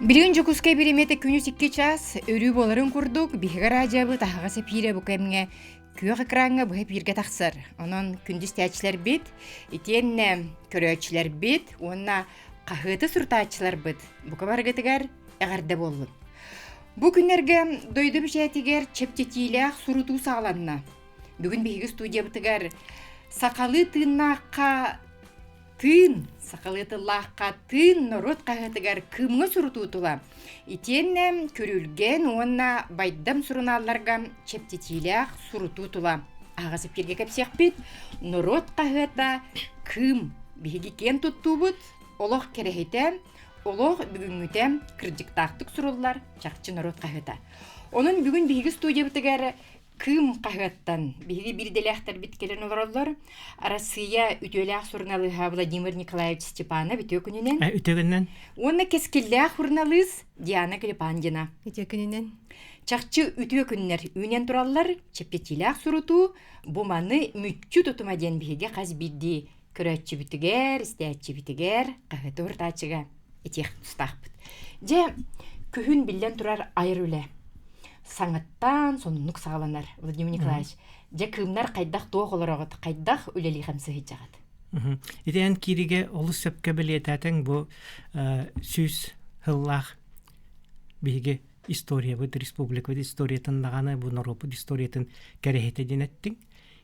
Билигин жокускай биремете күнүс 2 час өрүү боларын курдук бихигар ажабы тахагасы пире бу кемге күйөк экранга бу пирге таксар. Онон күндүс тячилер бит, итен көрөөчүлөр бит, онна кахыты суртаачылар бит. Бу кабаргытыгар эгарда болду. Бу күннерге дойду бишетигер чептетилях сурутуу сааланна. Бүгүн биги студия битигер сакалы тыыннаакка тын, сақалытыллаққа тын норот қағытыгар кымға сурутутула. Итен көрілген онна байдам суруналларға чептетилях сурутутула. Ағасы перге кәпсек бит, норот қағыта кым биги кен туттубут, олох керехете, олох бүгінгіте кірдіктақтық сурулар чақчы норот қағыта. Onun бүгін биги студия бітігер кым қағаттан биги бирделяхтар биткелен оларлар Россия үтөлях сурналыга Владимир Николаевич Степанов үтөкүнүнен үтөгүннен онна кескиллях журналист Диана Клепандина үтөкүнүнен чакчы үтөкүннер үнен тураллар чепетилях суруту буманы мүччү тутума ден биге каз бидди көрөччү битигер истечи битигер кагыты ортачыга этех тустакпыт же күһүн билен турар айрыле саңаттан сонунук сагаланар Владимир Николаевич. Же кымнар кайдах тоголорогот, кайдах үлели хамсы хижагат. Итен кириге олус сөпкө билетатен бу сүз хыллах биге история бу республика историятын даганы бу Европа историятын керехете денеттин.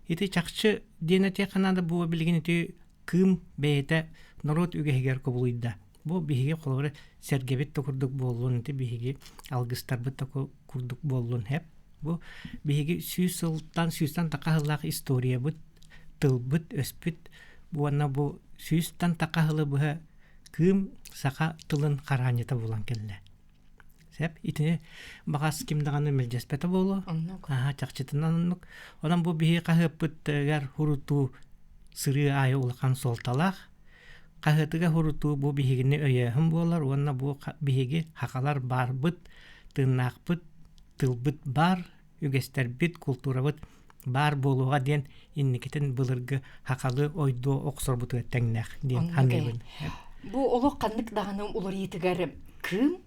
Ити чакчы денете канада бу билген ити кым бейте народ үгегер кобулуйда. Бу биге колоры сергебет токурдук боллун ити биге алгыстар бит курдук боллун хеп. Бу биге сүйстан такахыллах история бут тылбыт өспүт буана бу сүйстан такахылы бу кым сака тылын каранета булан келле. Сеп итине багас кимдаганы мелжеспете болу. Чакчытынан онан бу биге кахыппыт гар хуруту сыры айы улкан солталах кахытыга хуруту бу бигини өйөһүм болар, онна бу биги хакалар бар быт, тыннакпыт, тылбыт бар, үгестер бит, культура быт бар болуга ден инникетен былыргы хакалы ойдо оксор буту теңнек ден ханыбын. Бу олок кандык даганы улар етигер кым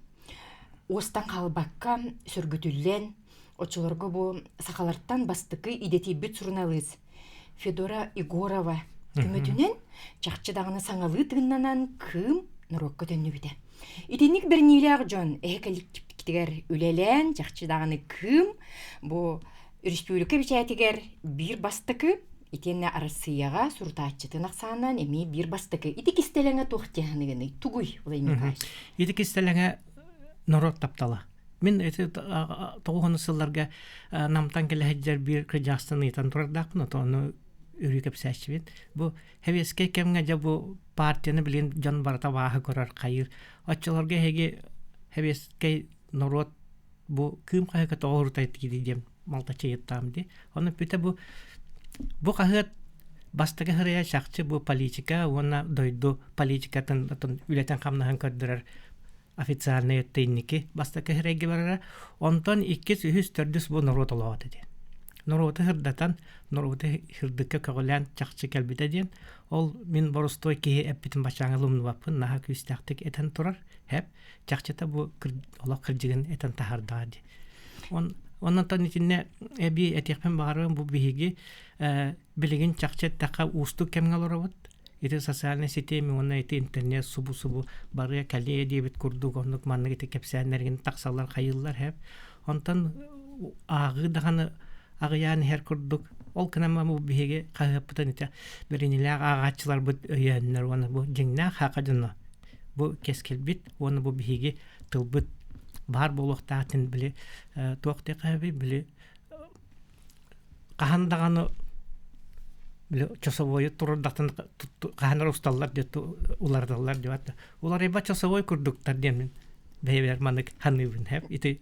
остан калбакка сүргүтүллен очолорго бу сакаларттан бастыкы идети бит журналист Федора Егорова Күмөтүнен чакчы даганы саңалы тыгыннанан кым норокко төннү бите. Итинник бир нилак жон эколиктигер үлелен чакчы даганы кым бу республика бичетигер бир бастыкы итенне Россияга суртаачытын аксанан эми бир бастыкы ити кистелеңе тохтяныгыны тугуй Владимир. Ити кистелеңе норот таптала. Мен эти 90-сылларга намтан келеһеджер бир кыжастын итан турдакны тону үрүкеп сәчбит. Бу хевеске кемге жа бу партияны билен жан барта вахы көрөр кайыр. Ачыларга хеге хевеске народ бу кым кайга тоорутайт дидем малтачы еттамди. Аны пете бу кахыт бастыга хырыя шакчы бу политика, она дойду политикатын үлетен камнахан көрдүрөр официальный тейники бастыга хыреге барара. Онтон 2-3 бу народ олоод эди. Нороты хырдатан, нороты хырдыкка көгөлән чакчы кәлбите ден, ол мин боростой кие эппитин бачаңылымны бапын, наха күстәктик этен турар, хеп, чакчыта бу олақ кыржыгын этен тахардади. Оннан тан итинне эби этекпен бағарығын бу биһиги билигин чакчы тақа усту кемгалорабыт, ити социальный сетеми, онна ити интернет субу бары кәлие дебит курдук, оннук манны ити кепсәнерген тақсалар қайыллар, хеп. Онтан ағы дағаны агыян хер курдук ол кынама бу биге кахыптан ите беринилер агачылар бу өйөннөр оны бу жеңнә хакыдыны бу кескелбит оны бу биге тылбыт бар болуктатын биле токте каби биле кахандаганы биле часовой турдактан кахандар усталлар деп улардалар деп улар эба часовой курдуктар демен бейбер манык ханыбын хеп ити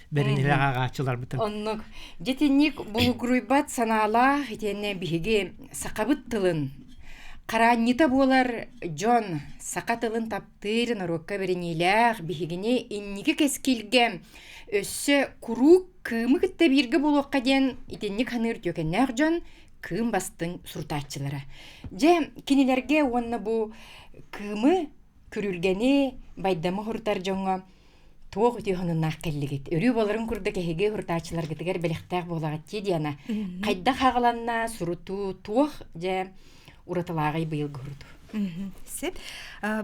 беринилер агачылар бутан Оннук жетинник булгруйбат санала итенне биге сакабыт тылын каранита болар жон сакатылын таптыр нарокка беринилер бигине инниге кескилге өссө курук кымы кытта бирге болокка ден итенник ханыр төкеннер жон кым бастың суртаачылары же кинилерге онна бу кымы көрүлгени байдамы хуртар жоңго туох үтүхөннак келлигит. Өрүү боларын курда кеһиге хуртаачылар гитигер белехтәк болагат диана. Кайда хагаланна суруту туох же ураталагай быйыл гурду. Сеп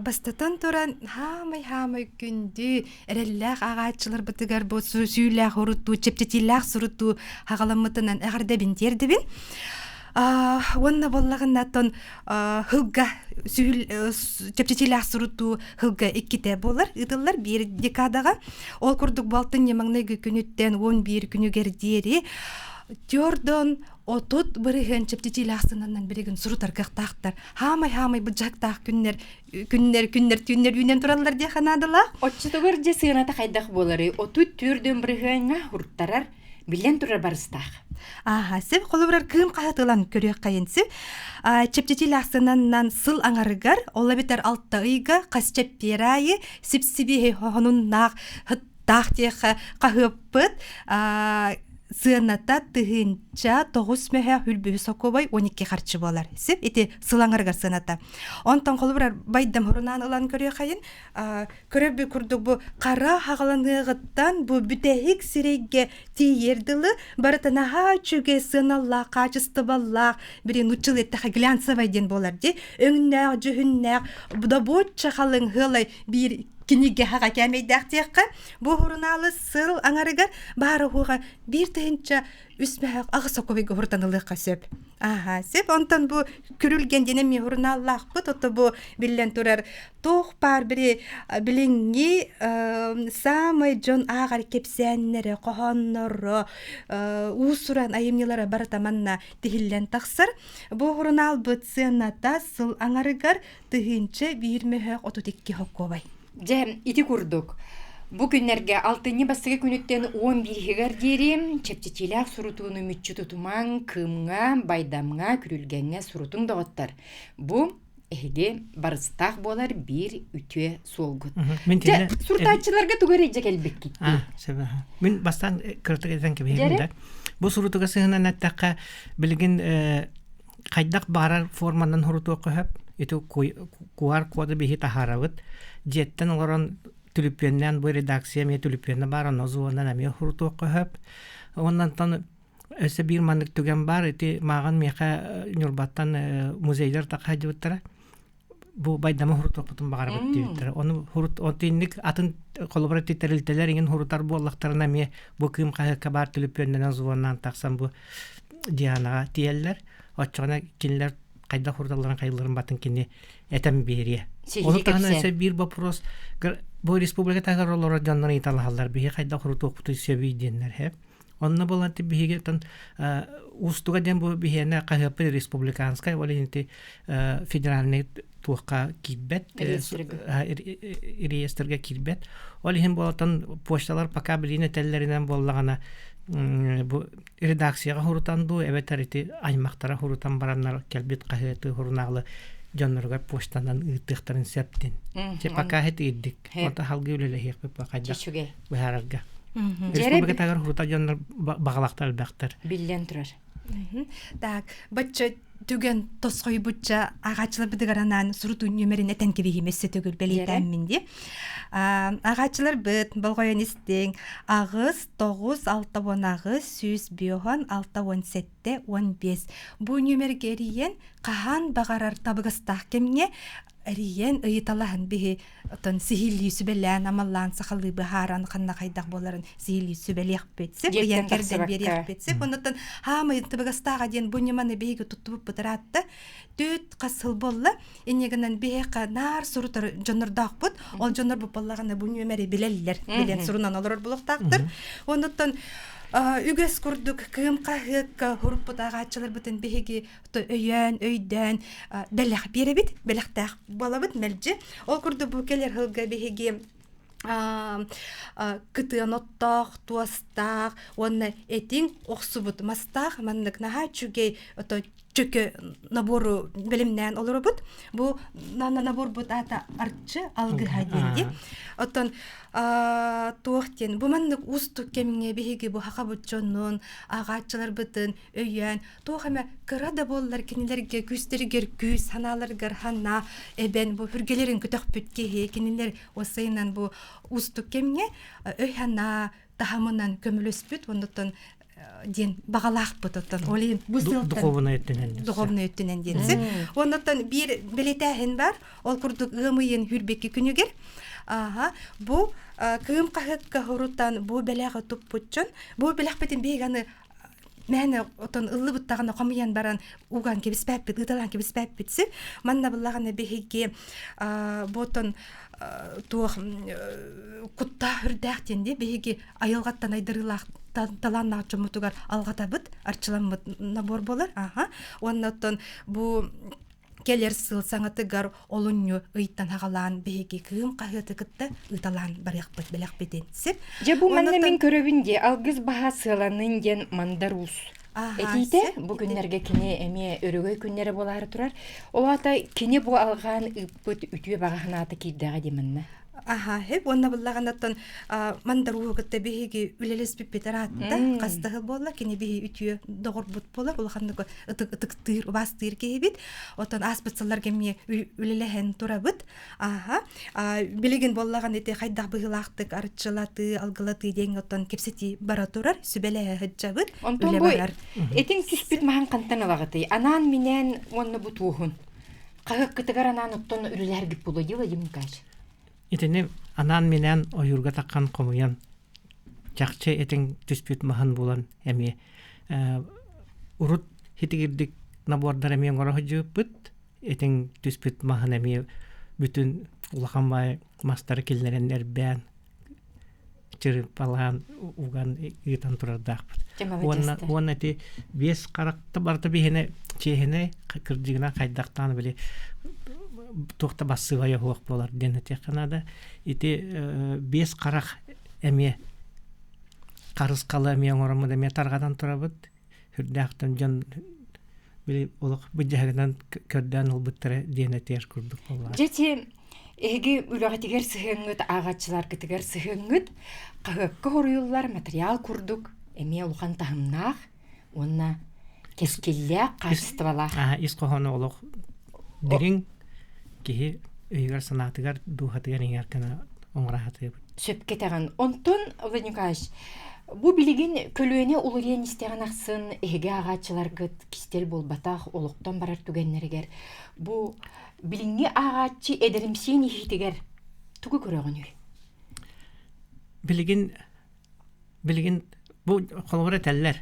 бастатан туран хамай күндү эрелләк агачылар битигер бу сүйүләк уруту чептетиләк суруту хагаламытынан әгәрдә бинтердибин. Онна боллагыннан хылга чептетиләк суруту хылга 2 болар. Идыллар 1 декадага. Ол курдук балтын ямаңнайгы күнүттен 11 күнүгердери. Тёрдон отут бирген чептетиләксыннан бирген сурутар гактактар. Хамай быжактак күннер үнен тураллар ди ханадыла. Отчытыгыр же сыйната кайдак болары. Отут түрдөн биргенга хурттарар билен турар барыстак. Сеп колубрар кым каятылан көрөк кайынсы. Чептетиләксыннан сыл аңарыгар, ола бетер алтта ыйга, касчеп перайы, сипсиби хонуннак хыттах кахыппыт, сыаната тыгынча 9 мөһә хүлбү сокобай 12 харчы болар. Сеп ити сылаңаргар сыаната. Онтон колубрар байдам хорунан ылан көрөк кайын, көрөбү курдук бу кара хагаланыгыттан бу бүтехик сирегге тиердылы баратана хачуге сыналла качысты балла бирин учыл этте глянцевый ден болар ди. Өңнәк жүһүннәк буда бочча халың хылай бир киниге хага кәмейдәктеккә бу хуруналы сыл аңарыгар бары хуга бир тенча үсмәк агысокобыга хуртанылыкка сөп. Сеп онтан бу күрүлген дене ми хуруналлах бу бу билен турар тох пар бири билинги самай жон агар кепсәннәре кохоннорро усуран айымнылары баратаманна тихиллен таксыр. Бу хурунал бытсыната сыл аңарыгар тыгынча 22 хоккобай. Же ити курдук. Бу күннерге 6 бастыгы күнүттен 11-гер дери чептетиләк сурутууну мүччү тутуман кымга, байдамга, күрүлгенге сурутун дагыттар. Бу эге барыстак болар бир үтүе солгут. Же суртаачыларга тугары же келбек китти. Мен бастан кыртык этен кебегенде. Бу сурутуга сыгынан аттакка билген кайдак барар формадан хуруту көһөп, иту куар коды бихи тахарабыт. Жеттен олорон түлүппеннен бу редакция ме түлүппенне баран озуондан ами хурту көһөп. Ондан тан өсө бир мандык түген бар, ити маган меха Нурбаттан музейлер такайдыптыр. Бу байдама хурту кутун багарып диптир. Оны хурт отинник атын коллаборатив терилтелер иген хуртар боллактарына ме бу кым кайка бар түлүппеннен озуондан таксам бу дианага тиеллер. Оччона кинлер кайда хурдаларын кайларын батын кине этем берия. Onu tanısa bir вопрос. Bu республика тагаролор жаннан италалар бие кайда хуруту окуту себийденler hep. Онна боланты биге тан устуга ден бу биене кахапы республиканская валинти федеральный тука кибет реестрге кибет. Олихин болатан почталар пока билине теллеринен боллагана бу редакцияга хурутанду эветерити аймактара хурутан бараннар келбит кахеты хурнагылы жаннарга почтанан ыттыктарын септин. Же пока хет иддик. Ота халгы үлеле хек пока да. Бахарга. Республика тагар хурута жаннар багалактар бактар. Билен турар. Так, бачча түген тосгой бутча агачылар бидигаранан суруту нөмерин этен кебихимесе төгүл белитен минди. Агачылар бит болгоен истең агыз 9 6 агыз 100 биохан 6 17 бу нөмерге риен кахан багарар табыгыстак кемге риен ыйталаһын биһи отон сихилли сүбелән амаллан сахаллы бахаран ханна кайдак боларын сихилли сүбелек бетсе риен керден берек бетсе онтон хамы табыгыстага ден бу нөманы биһиге туттуп бутыратты төт касыл болла энегенен биһи нар сурутар жонордак бут ол жонор бу боллаганда бу нөмери билеллер билен сурунан олор булуктактыр онтон үгес курдук кым кахык хурпут агачылар бүтүн биһиги өйөн өйдөн белек беребит белектак балабыт мелжи ол курду бу келер хылга биһиги кытыноттак туастак онна этин оксубут мастак мандык наха чугей чөкө набору билимнен олорбут. Бу набор бут ата арчы алгы хаденди. Оттон туохтен бу маннык устук кемиңе биһиги бу хакабутчоннун агачылар бытын өйөн туохаме кырада боллар кинилерге күстергер күз саналаргар ханна эбен бу хүргелерин күтөк бүткеһи кинилер осыйнан бу устук кемиңе өйхана тахамынан көмөлөспүт ондоттон ден багалаак бутоттон олин духовный өттүнен денси ондоттон бир билетехин бар ол курдук ымыйын хүрбекки күнүгер бу кым кахыкка хорутан бу белага туппутчун бу белахпетин беганы мәне отон ыллы буттагына камыян баран уган кебиспеппит ыталан кебиспеппитси манна буллагана бехиги ботон туох кутта хүрдәхтенде беги айылгаттан айдырылак таланна чомутугар алгатабыт арчыламыт набор болар оннотон бу келер сыл саңатыгар олунню ыйттан хагалаан беги кым кахыты кытта ыталан барыакпыт белакпетенсип же бу манна мен көрөбүнде алгыз баха сыланын ден мандарус этите бу күннерге кини эме өрөгөй күннери болары турар олата кини бу алган ыппыт үтүө багаһынааты кирдага деминне хеп онна буллаганаттан мандаруу гытта биһиги үлелес пипетератта кастыгы болла кини биһи үтүө догорбут болар улаханнык ытыктыр убастыр кебит отон аспытсалар кемие үлелехен турабыт билеген боллаган эте хайдак быгылактык арчылаты алгылаты дең отон кепсети бара турар сүбеле хаджабыт онтон бу этин түспүт махан кантанылагыты анан менен онны бутуухун кагык кытыгар анан оттон үлелергит боло дила димкаш Итене анан менен ойурга таккан комуян жакчы этин түспүт махан булан эми урут хитигирдик набордар эми оңорохожуппут этин түспүт махан эми бүтүн улаханбай мастар келнерен эрбен чырып алган уган ыйтан турардакпыт онна ти бес каракта барта бихене чехене кырдыгына кайдактан биле тохта бассыгая хуак болар денете канада ити бес карак эме карыс кала эме оңорому эме таргадан турабыт хүрдактан жон били олок быжагынан көрдөн улбуттары денетер курдук болар жети эги үлөгатигер сыгыңыт агачылар кытыгер сыгыңыт кагыкка хоруюллар материал курдук эме улхан тахымнах онна кескилле кастыбала искохоно олок дирин кихи өйгөр санатыгар духатыгар иңеркена оңрахаты сөпкетеген онтон Владимир бу билигин көлүөнө улурен истеген аксын эге агачылар гыт кистел болбатах олуктан барар түгеннеригер бу билинги агачы эдеримсен ихитигер тугу көрөгөнү билигин бу колгора теллер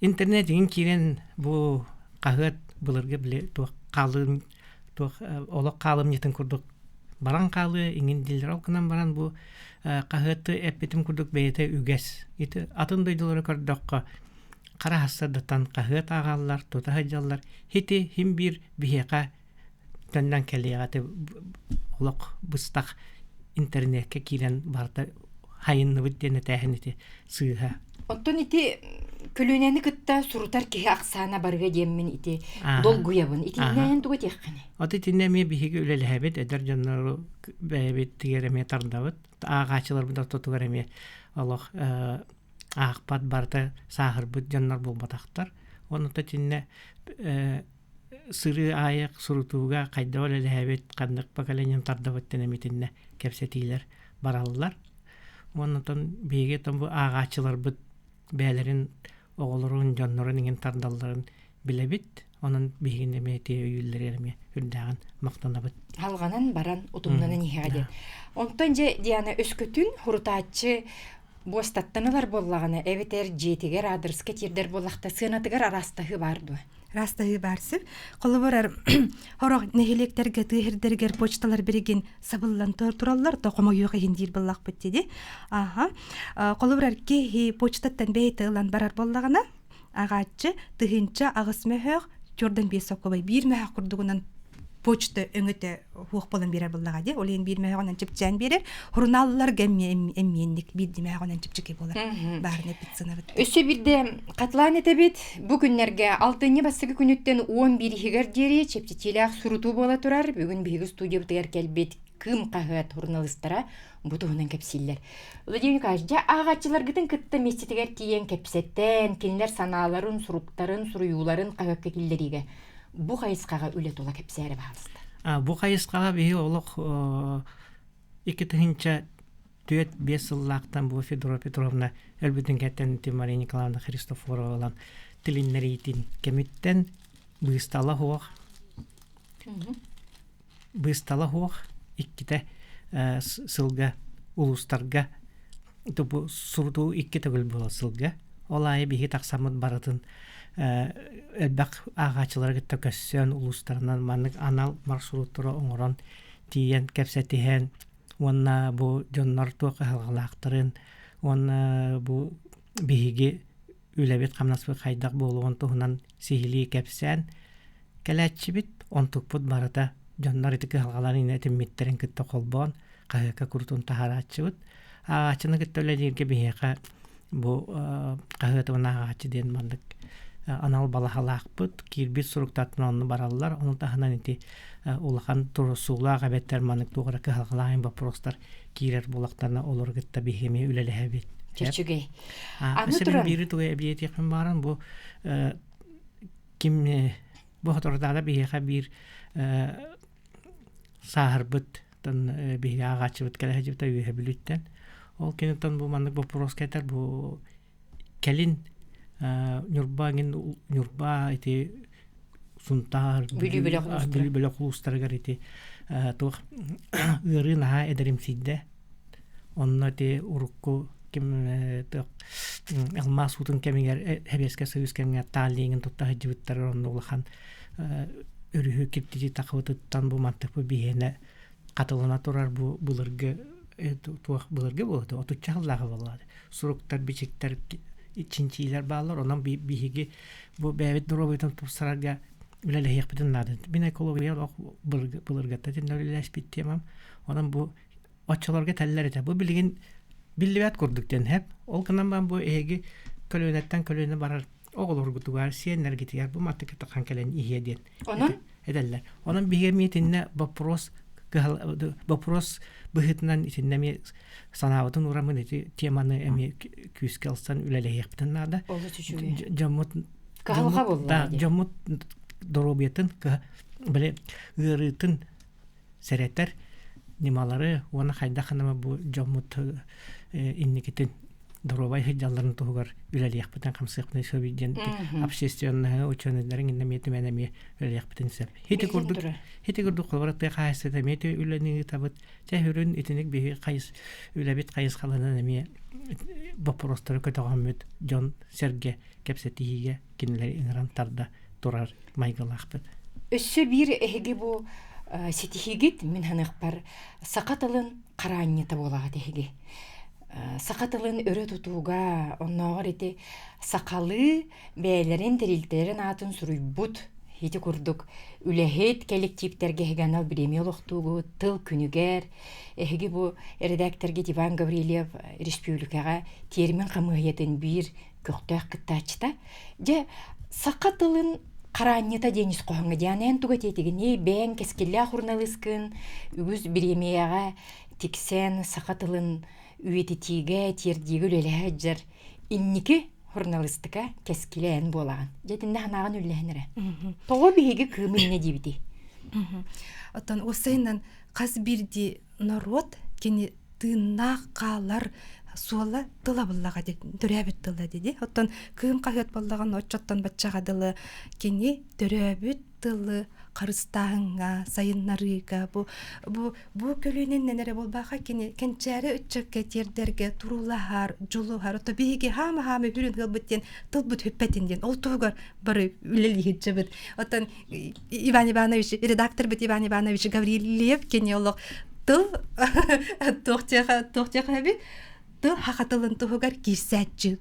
интернет ин кирен бу кагыт буларга биле ту калын олок калым нетин курдук баран калы иңин дилер алкынан баран бу кагыты эппетим курдук бейте үгес ити атын дойдулары көрдөккө кара хассадатан кагыт агаллар тута хаджаллар хити хим бир бихека төннөн келегати олок бустак интернетке кирен барда хайынны бүттене тахинити сыга оттон ити көлүнени кытта сурутар ки аксана барга демин ити долгуябын итинен туга теккени аты тинеме биһиге үлелебет эдер жаннары бэбит тигереме тардабыт агачылар буда тотугареме Аллах акпат барда сахар бут жаннар болбатактар онута тинне сыры аяк сурутууга кайда үлелебет кандык поколением тардабыт тенемитинне кепсетилер бараллар онутан биге тамбу агачылар бут бээлерин оголорун жаннорун иңин тардалларын билебит онун бигине мети үйүллерме үрдаган мактанабыт алганан баран утумнанын ихаде онтон же диана өскөтүн хурутаачы бостаттанылар боллагана эветер жетигер адреске тирдер боллакта сынатыгар арастагы барды растагы барсып колоборар хорог нехилектерге тыгырдергер почталар берген сабыллан тураллар да комоюга хиндир боллак битти колоборар ки почтаттан бейте улан барар боллагана агачы тыгынча агыс мөхөк жордан бесокобай бир мөхөк курдугунан почта өңөтө хуок болон берер буллага де олен бирмегенен чипчан берер хурналлар гемме эмменник бирдимегенен чипчики болар баарына пиццаны бит Өссө бирде катлан этебит бу күннерге 6 басыгы күнүттен 11 хигер жери чептителяк сурутуу бола турар. Бүгүн биги студия битер келбет кым кагат журналисттара бутуунан кепсиллер. Владимир Николаевич, агачыларгытын кытта местетигер тиен кепсеттен кинлер санааларын, суруктарын, суруюларын кагакка киллериге. Бу кайыскага үле тола кепсәре баалыста. Бу кайыскага биги олох 2-5 жыллактан бу Федора Петровна элбетин кеттен Мария Николаевна Христофоровалан тилиннеритин кемиттен быстала хуак. Быстала хуак икките сылга улустарга тупу сурду икките гөл бола сылга. Олай биги таксамыт баратын элбак агачылар гытта көссөн улустарынан манык анал маршруттары оңорон тиен кепсетиһен онна бу жоннор туакка халгалактырын онна бу биги үлебет камнаспы кайдак болуон туһунан сихили кепсен келечибит онтукпут барата жоннор итики халгаларын этиммиттерин кытта колбон кайка куртун тахарачыбыт агачыны кытта үлелерге бихека бу кайытына агачы ден мандык анал балахалаакпыт кирбит суруктатын онну бараллар onu таханан ити улахан турусуулаа габеттер манык тугара кыhalгалаайын вопростар кирер булактарына олор гытта бихеме үлелехебит Чечүгей. Mesela biri tuğ ebiyet yakın baran bu kim bu hatorda bir saharbıt tan bir ağaçlık kelehecip de üyebilitten. Ol kenettan bu manlık bu prosketer bu kelin nurba iti suntar bülbül kulustar gariti tuğ ırın ha ederim sidde. Onlar de urukku kim elmas utun keminger hebeske söz keminger talingen tutta hajibittar onu ulahan örühü kiptici takıvıttan bu mantık bu bihene katılına turar bu bulurge tuğ bulurge bu da otu çallağı vallahi suruktar biçikler içinciler bağlar ondan bihigi bu bevet durobitan tupsarga ülele yakbidin nadı bine ekologiya bulurge tatin öyleleş bittiyemem ondan bu açılarga teller ete bu bilgin Billivet kurdukten hep. Olkandan ben bu egi kölönetten kölöne barar. Oğulur gutugar, siyenler gitiyer. Bu mattıkı takan kelen iyi edin. Onun? Ederler. Onun bihemiyetinne bapros bıhıtından itinne mi sanavatın uğramın eti temanı emi küske alsan ülele yakbıdan nada. Olu çüçüğü. Camut camut dorobiyetin böyle ırıtın seretler nimaları ona hayda hanıma bu camut инникитин доробай хыджалларын тугар үлелиякпытын камсыктын сөбиден общественный учёныйларын иннеметименеми үлелиякпытын сеп хити курдук колбаратты кайсыда мети үлени табыт чехүрүн итиник би кайыс үлебит кайыс каланан эми вопростары көтөгөмөт жон серге кепсетиге кинлер инрантарда турар майгалакпыт Өссө бир эһиги бу сетихигит мен ханык сакатылын карааньята болага теһиги Сакатылын өрө тутууга онногор эти сакалы бээлерин терилтерин атын суруйбут хити курдук үлехет коллективтерге хеганал премиялыктуугу тыл күнүгер эһиги бу редакторге Иван Гаврилев республикага термин камыйетін бир көктөк кыттачта же сакатылын карааньята денис коһаңга дианен тугатетигини бен кескилля журналисткын үгүз премияга тиксен сакатылын үйететиге тердиге үлеләһәҗәр инники журналистика кескилен болаган. Жетинде ханаган үлләһнере. Того биге кымынне дибити. Оттан осайнан каз бирди народ кени тына калар суала тыла буллага деп төрөбүт тыла деди. Оттан кым кахет боллаган очоттан баччага дылы кени төрөбүт тылы карыстааңга сайыннарыга бу көлүнен ненере болбака кени кенчери үчөкке тердерге турулахар жулухар ото биги хама хүрүн кылбыттен тылбыт хөппетинден ол тугар бары үлелиги жебит отон Иван Иванович редактор бит Иван Иванович Гаврилев кени олог тыл тохтеха би тыл хакатылын тугар кисәчү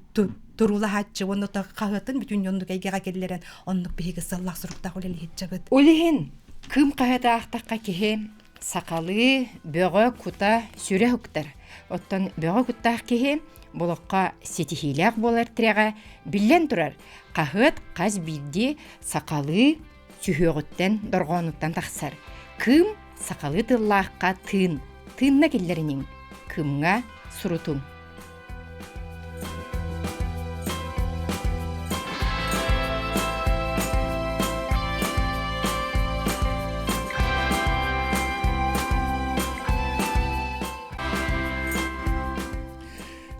турулахатчы онута кагатын бүтүн жондук айга келлерен оннук биги саллах сурукта холели хитчебит Олehen Кым қағатақтаққа кеге сақалы бөғі кута сүре хүктір. Оттан бөғі куттақ кеге болыққа сетихилек болар тіріға білен тұрар. Қағыт қаз білді сақалы сүйеғіттен дұрғануттан тақсар. Кым сақалы тыллаққа тынна келдерінің кымға сұрутун.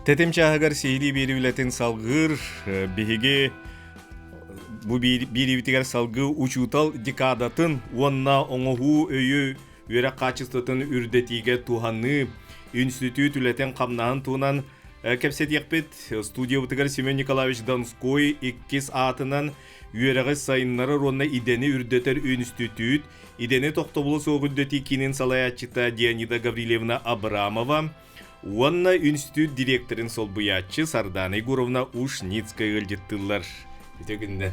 Тетемчағығар сейли бері үлетін салғыр, бігеге бұ бері бітігер салғы учутал декадатын, онна оңығу өйі өрі қачыстатын үрдетіге туғаны, институт үлетін қамнағын туынан кәпсет еқпет студия бұтығар Семен Николаевич Донской 2 атынан өріғі сайынлары ронна идені үрдетер институт, идені тоқтобылы соғы үрдеті кенен салаятчыта Дианида Гаврилевна Абрамова, Уанна институт директорын сол бұятчы Сардана Егоровна Ушницкая өлдеттілер. Өтегінді.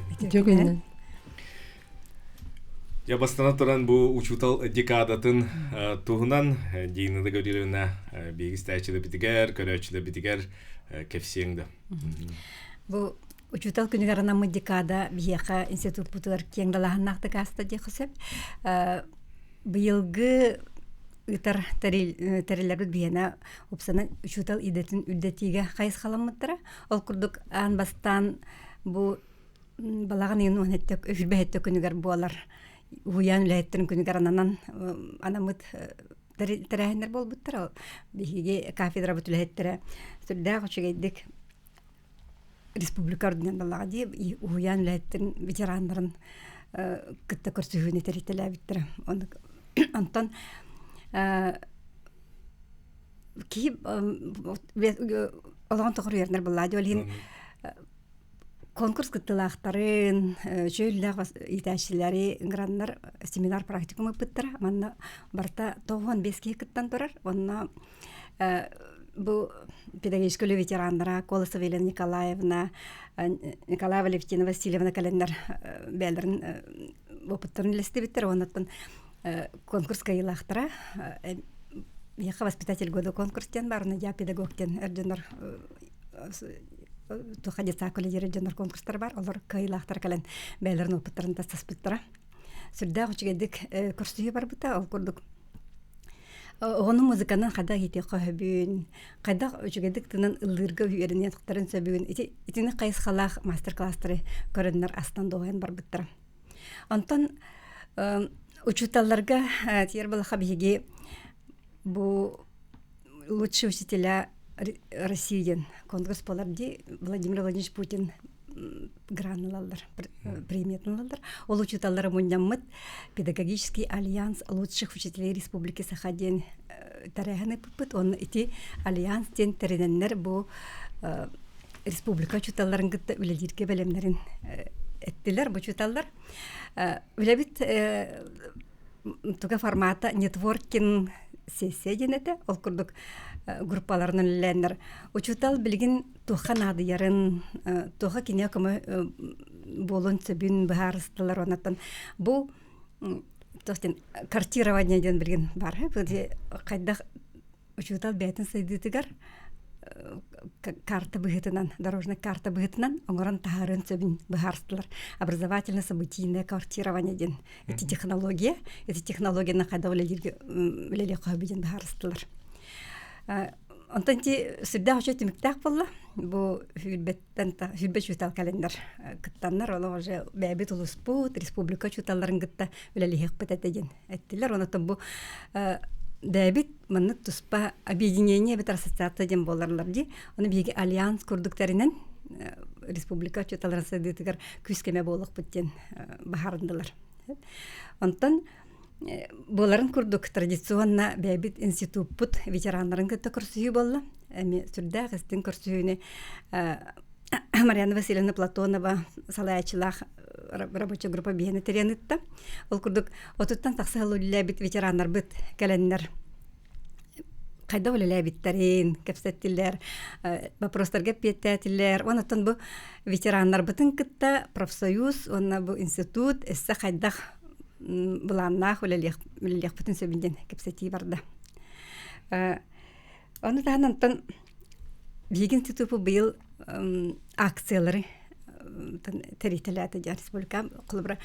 Я бастана тұран бұл учутал декадатын туғынан Дианида Гаврилевна бейгістәчілі бітігер, көрәчілі бітігер кәпсеңді. Бұл учутал күнігер анамы декада бейеқа институт бұтылар кеңдалағын каста де құсып. Бұйылғы Итар тәрелерді бейена опсана учутал идетін үлдетіге қайыз қаламыттыра. Ол күрдік аң бастан бұл балаған ең оңеттік өфілбәйетті күнігер болар. Уян үләйеттірін күнігер ананан анамыт тәрәйіндер бол бұттыра. Бейге кафедра бұт үләйеттірі. Сүрдәғ үшігейдік республика ордынан балаға дейіп, уян үләйеттірін ветерандарын күтті көрсігіне тәреттілі әбіттірі. Онтан кейіп олаған тұғыр ерінер болады. Олген конкурс күттілақтарын, жөйліліғ етәшілері, ғыранлар семинар практикумы бұттыра. Манна барта 95 күттен тұрар. Онна бұл педагогический ветерандара Колосова Елена Николаевна, Николаева Левтина Васильевна календар бәлдерін опыттарын лесті біттір. Оннаттан конкурс кайылақтыра. Яқа воспитатель года конкурстен барына, я педагогтен әрденер туға детсақ колледер әрденер конкурстар бар. Олар кайылақтыр кәлін бәлерін опыттарын тастас бұттыра. Сүрді ғучегедік көрсүйі бар бұта, ол көрдік. Оның музыканан қайдақ ете қойбүйін, қайдақ ғучегедік тынан ұлырғы үйерінен құқтарын сөбүйін. Етіні қайыз қалақ мастер-кластыры көрінлер астан доғайын бар бұттыра. Онтан учуталларга тер балаха биге бу лучший учителя России конкурс боларди Владимир Владимирович Путин гранулалар приметнулалар. Ол учуталлары муннаммыт педагогический альянс лучших учителей республики Сахаден тариханы пыпыт. Он эти альянс тен терененнер бу республика учуталларын гытта үлелерге белемнерин эттилер бу учуталлар. Үләбит туга формата нетворкинг сессия денеті, ол күрдік группаларының үләнер. Учутал білген туған адыярын, туға кене көмі болын сөбін бұхарыстылар онаттан. Бұл картирование ден білген бар. Қайдақ учутал бәйтін сайдытығар карта быгытынан, дорожная карта быгытынан, оңыран тағарын сөбін бұхарыстылар. Образовательно-событийное картирование ден. Эти технологияны қайда үлелі қойбеден бұхарыстылар. Онтанти сүрді ғучу түміктақ болла, бұл хүлбет чутал календар кыттаннар, олы ғажа бәбет ұлыспут, республика чуталларын кытта үлелі хеқпет әтеген. Әттілер, онатын бұл дәбит мұны тұспа объединение бет ассоциация ден боларлар де. Оны беге альянс көрдіктерінен республика чуталарын сәдетігер күскеме болық бүттен бағарындылар. Онтан боларын көрдік традиционна бәбит институт бұт ветеранларын көтті көрсүйі болла. Әме сүрді ғыстың көрсүйіне Марьяна Васильевна Платонова салаячылақ рабочая группа бейені теренітті. Ол көрдік отыттан тақсығылы үләбіт ветеранлар бұт кәләнлер қайда үләбіттәрін, кәпсәттілер, вопростарға петтәтілер. Онытын бұл ветеранлар бұтын күтті профсоюз, оны бұл институт, әсі қайдақ буланнах үлелех бүтүн сөбүнден кепсети барда. Оны таанантан биген тутупу быйыл акциялары терителәте жан республика кулбра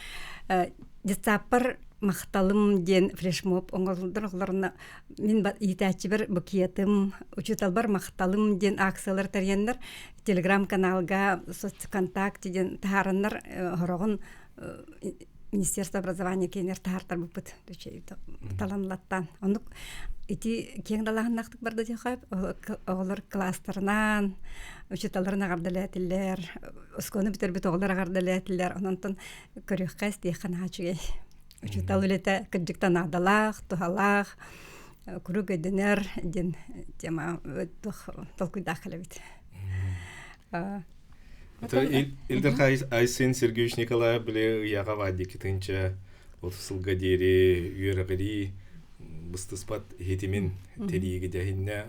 децапар макталым ден флешмоб оңголдорларына мен итәчи бер букиятым учуталбар макталым ден акциялар тәргәннәр телеграм каналга соцконтакт ден таһараннар хорогын Министерство образования кенер тахартар бупыт таланлаттан. Ондук ити кең далаһыннактык барды дихап, олар класстарынан, учиталарына гардалатиллер, осконы битербит оглар гардалатиллер, ононтон көрөккәс дихана хачыгай. Учитал үлете кыджыктан адалах, тухалах, курук эденер, ден тема толкуйдах калабит. Илдер Айсен Сергеевич Николаев біле яға вадди кетінче 30 сылға дері үйеріғыри бұстыспат хетімен терейгі дәхінне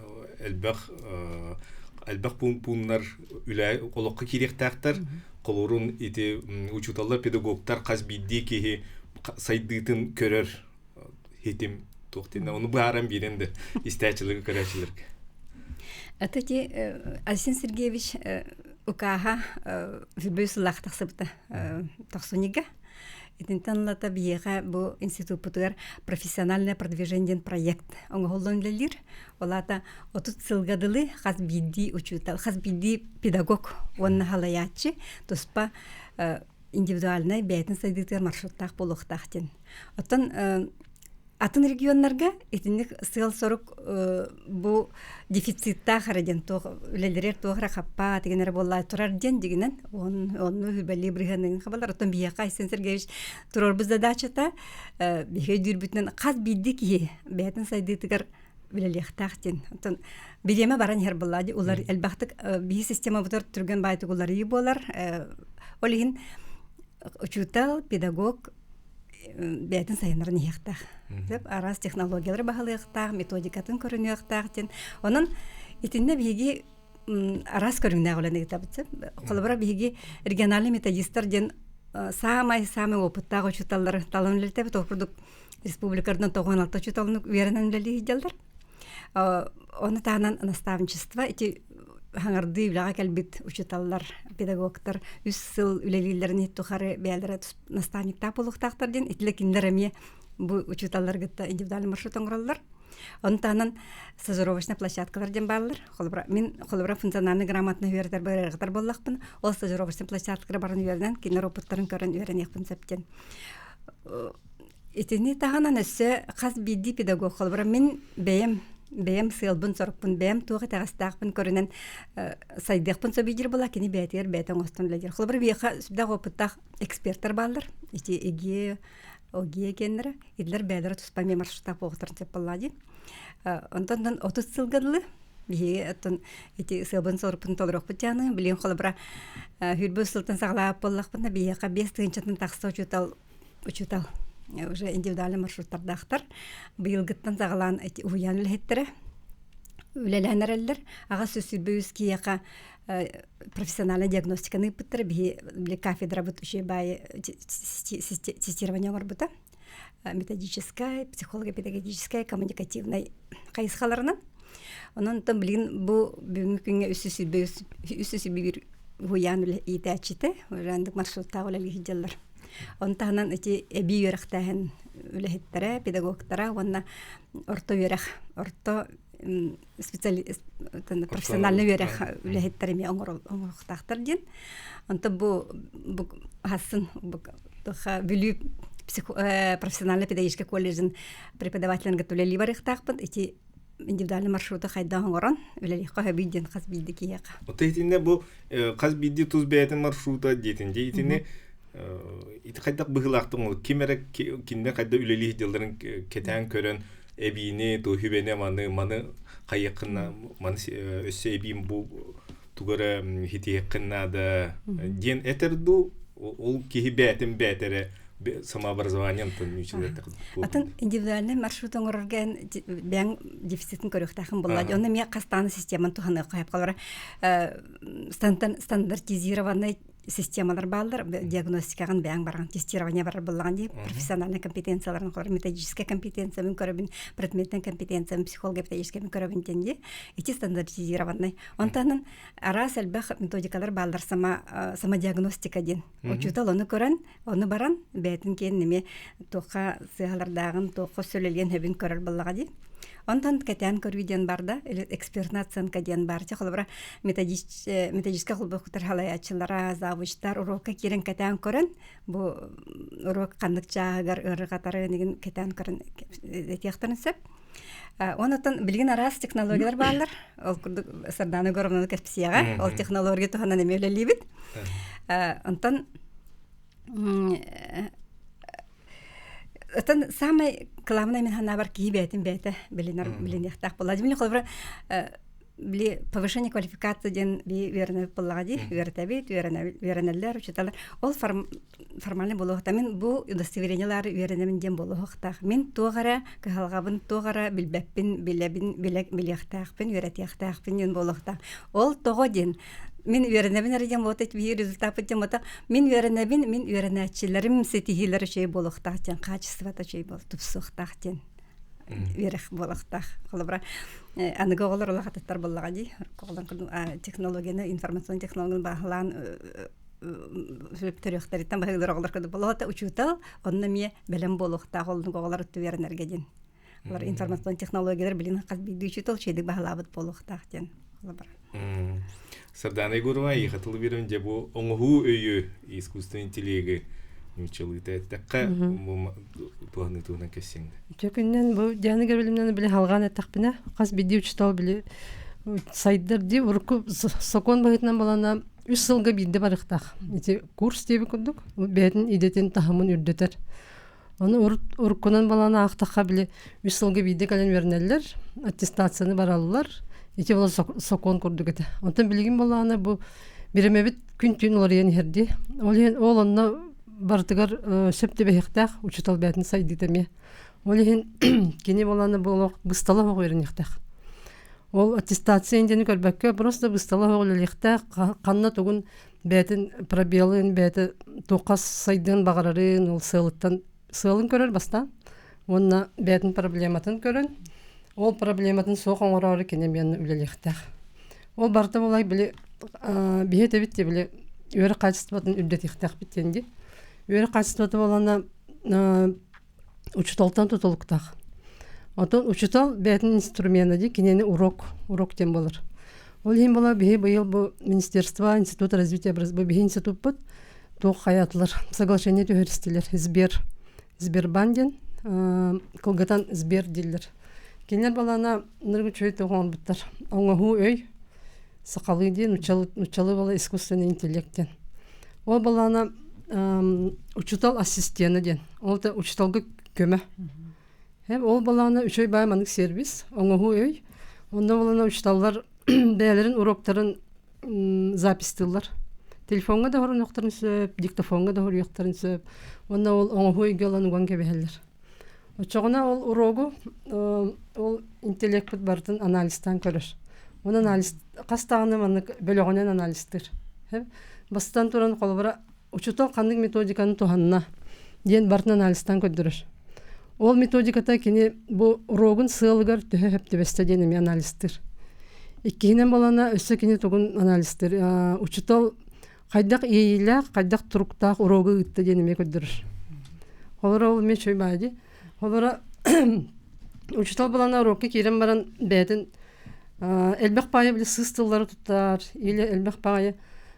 әлбәқ пұнлар үлі қолыққа керектақтар қолырын еті учуталар педагогтар қаз бидді кеге сайдыйтын көрер хетім тоқтен. Оны бұғарам беренді істәчілігі көрәчілерге. Атати Айсен Сергеевич Укаха фибюслах тахсыбта тахсунига. Итинтан лата биега бу институт путугар профессиональное продвижение проект. Оңголдон лелир. Олата 30 сылгадылы хас бидди учутал, хас бидди педагог онна халаячы, тоспа индивидуальный бәйтін сайдытыр маршруттах болуқтақтен. Оттан атын регионнарга итинник сыл сорук бу дефицитта хараден үлелерер тоғыра қаппа дегенер болла турар ден дегенен onu хүбәли бригадың хабалар оттан бияқа Айсен Сергеевич турар бізда дачата бихей дүрбүтінен қаз бидді кие бәйтін сайдытыгар үлелектақтен. Оттан биреме баран хер боллади олар әлбақтық бихи система бұтар түрген байтық олар үй болар олығын учутал педагог бәйтін сайынларын ехтақ. Арас технологиялар бағалықтақ, методикатын көрінеқтақ. Оның итінде бейге арас көрінеғ оланы кетабытсы. Қолыбыра бейге региональный методистар ден самай опыттағы учуталары талын үлелтәбі тоқырдық республикардан 96 учуталының верінен үлелі хиделдер. Оны тағынан наставничество, эти хаңарды үліға кәлбет учуталлар, педагогтар, үс сыл үлелілерін еттуқары бәлдері наставниктақ болуқтақтар ден, етілі кендер әме bu учуталлар гытта индивидуальный маршрут оңраллар. Онтанан стажировочный площадкалар ден баллар. Мен холбра функциональный грамотный үйрәтер бәрәгәтер боллақпын. Ол стажировочный площадкалар барын үйрәден, кинер опыттарын көрен үйрән яқпын сәптен. Итини тағанан өсі қаз бидді педагог холбра мен бәйем сылбын сорықпын, бәйем туғы тағыстақпын көрінен сайдықпын сөбейдер бола, кені бәйтер, бәйтен ғостын ләдер. Холбра бейқа сүбдәқ опыттақ эксперттар баллар. Ити эге Оге кеннері, идлер бәлері тұспаме маршруттақ болғытырын теп болады. Онтан 30 сылғадылы, бейге оттан сылбын сорыпын толырық бұтяны, білен қолыбыра хүрбі сылтын сағылап боллақпында бейеқа 5 тығыншатын тақсы учутал. Уже индивидуальный маршруттардақтар. Бұйылғыттан сағылан ұян үлхеттері, үлеләнер әлдер, аға сөсілбі өз кейеқа профессиональная диагностиканы пыттыр, бі кафедра бұт үші бай тестирование орбыта, методическая, психолого-педагогическая, коммуникативная қайысқаларынан. Онын тым білін бұл бүгінгі күнге үсі бір ұян үлі етәчіті, өрәндік маршрутта олі хиджалар. Онтағынан әбей өріқтәхін үліхеттері, педагогтара, онына орто өріқ, орто профессиональный верах үләһеттереме оңоқтақтар ден. Онта бу хасын бүлі профессиональный педагогический колледжин преподавателен гатулели барықтақпын. Эти индивидуальный маршруты қайда оңоран үләліққа хөбейден қаз білді кейеқа. Ота етінде бұл қаз білді тұз бәйтін маршрута дейтінде етінде ити қайдақ бұғылақтың ол кемерек кенде қайда үләлі хиделдерін кетен көрін эбини то хүбене маны кайыкына маны өссө эбим бу тугара хитиеккына да ден этерду ол кихи бәтере самообразованием төнүчүлөр. Атын индивидуальный маршрут оңорорген бәң дефицитин көрөктахын булады. Оны мен кастаны системаны туханы кайып калара стандартизированный системалар балдар, диагностикаган бәң барган, тестирование бар булган ди, профессиональный компетенцияларын кор, методическая компетенция, мен көрөбүн, предметный компетенция, психология методическая мен көрөбүн тенди, эти стандартизированный. Онтанын арас элбэх методикалар балдар сама диагностика ден. Учутал оны көрөн, оны баран, бәтин кен неме тоқа сыгалардагын, тоқа сөйлелген хөбүн көрөр буллага ди. Онтан кәтән көрүден барда, экспертная оценка ден бар. Холбара методическая холбокутар халаячылара, завучтар урокка кирен кәтән көрөн. Бу урок кандыкчагар ырыгатары деген кәтән көрөн этияктарын сөп. Онтан билген арас технологиялар барлар. Ол курдук сырданы көрөмнө кеспияга, ол технология туханан эмелелибит. Онтан Отан самый главный мен ханабар ки бетин бете билин яхтах була. Димли холбра били повышение квалификации ден би верне булагади, вертабит, вернелер, учиталар. Ол формальный булохта мен бу удостоверениялар вернемен ден булохтах. Мен тогара калгабын тогара билбеппин, билехтахпин, веретяхтахпин ден булохта. Ол тогоден Мен веренебин арыган вот эти результаты тема-то. Мен веренечилерим сетихилер şey болуктахтен, качеството şey бол, тупсухтахтен. Верх болуктах. Холбра аныголор лахаттар боллагади. Коллар технологияны, информационный технологияны баһалан төрөктөрүттөн багылар кылды болот учутал, онна ме белем болукта голдун гоголар веренергедин. Алар информационный технологиялар билин калбиди учутал şeyди баһалабыт болуктахтен. Холбра. Сарданы Гурвай хатылы берен де бу оңгу өйү искусственный интеллиги нучалыта такка туаны туна кесең. Жөкүннен бу жаныгер билимнен биле алган этакпина каз биди учтал биле сайттар ди урку сокон багытынан балана 3 жылга бирде барыктак. Эти курс деби курдук. Бетин идетин тахымын үрдөтөр. Аны уркунан балана актакка биле 3 жылга бирде кален вернелер, аттестацияны бараллар. Эти боло сокон курдук эте. Онтон билген баланы бу биремебит күн-түн олар ен херди. Ол онна бартыгар септебехтак учутал бетин сайдитеме. Ол ен кене баланы боло быстала хогернехтак. Ол аттестация индени көрбөккө просто быстала хогелехтак канна тугун бетин пробелын бети токас сайдын багарарын ол сылыттан сылын көрөр бастан. Онна бетин проблематын көрөн. Ол проблематын соқон орары кенемен үлелехтах. Ол барта болай биле бихете битте биле өрө качествотун үрдетихтах биттенди. Өрө качествоты болана учуталтан тутулуктах. Отон учутал бетин инструменты ди кенени урок тем болор. Ол хим бола бихе быйыл бу Министерство института развития образования бихе институт бут тох хаятлар соглашение төһөрстилер Сбербанден колгатан Сбер дилер. Кенер балана ныргы чөй тоғын бұттар. Оңғу өй, сақалы ден, учалы бала искусственный интеллекттен. Ол балана учутал ассистені ден. Ол да учуталғы көмі. Ол балана үшөй байманық сервис, оңғу өй. Онда балана учуталлар бәлерін, уроктарын запистылар. Телефонға да хорын оқтарын сөп, диктофонға да хорын оқтарын сөп. Онда ол оңғу өйге олан уған кебехелер. Очоғына ол урогу, ол интеллект бартын анализтан көрір. Он анализ, қастағыны маңық бөліғінен анализтір. Бастан тұран қолыбыра учутал қандық методиканы туғанына ден бартын анализтан көддірір. Ол методиката кене бұл урогын сығылығар түхі хөптебесті денеме анализтір. Иккейінен болана өсі кене тұғын анализтір. Учутал қайдақ ейлі, қайдақ тұрықтақ урогы ұтты денеме көддірір. Қолыра ол мен шөй байды. Олара учутал балана урокка кирен баран бәтин элбек пая биле сыстыллары туттар, или элбек пая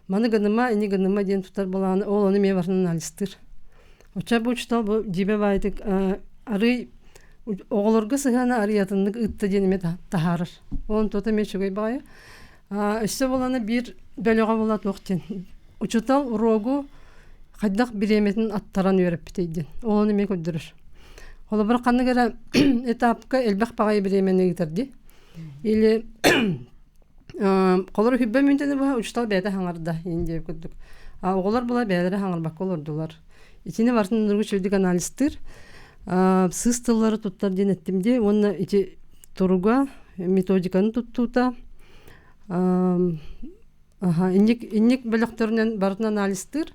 маны гыныма, ини гыныма ден туттар баланы, ол оны ме барнын анализтыр. Оча бу учутал бу дибе байдык ары оғылырғы сығана ариятынлык ытты денеме тахарыр. Олон тота ме чөгөй бая. Өсі баланы бір бөліға бола тоқтен. Учутал урогу қайдақ биреметін аттаран өріп бітейден. Оны ме көддірір. Ол бір қанығыра этапқа әлбәқ бағай біремені гітерді. Или қолыр хүббә мүнтені бұға ұчтал бәді хаңарда ендеп көддік. Оғылар бұла бәдері хаңарбақ олырдылар. Итіне бартын нұрғы чөлдік анализтір. Сыстылары тұттар ден әттімде. Оны ити тұруға методиканы тұттуыта. инник бөлөктөрүнөн барын анализдер.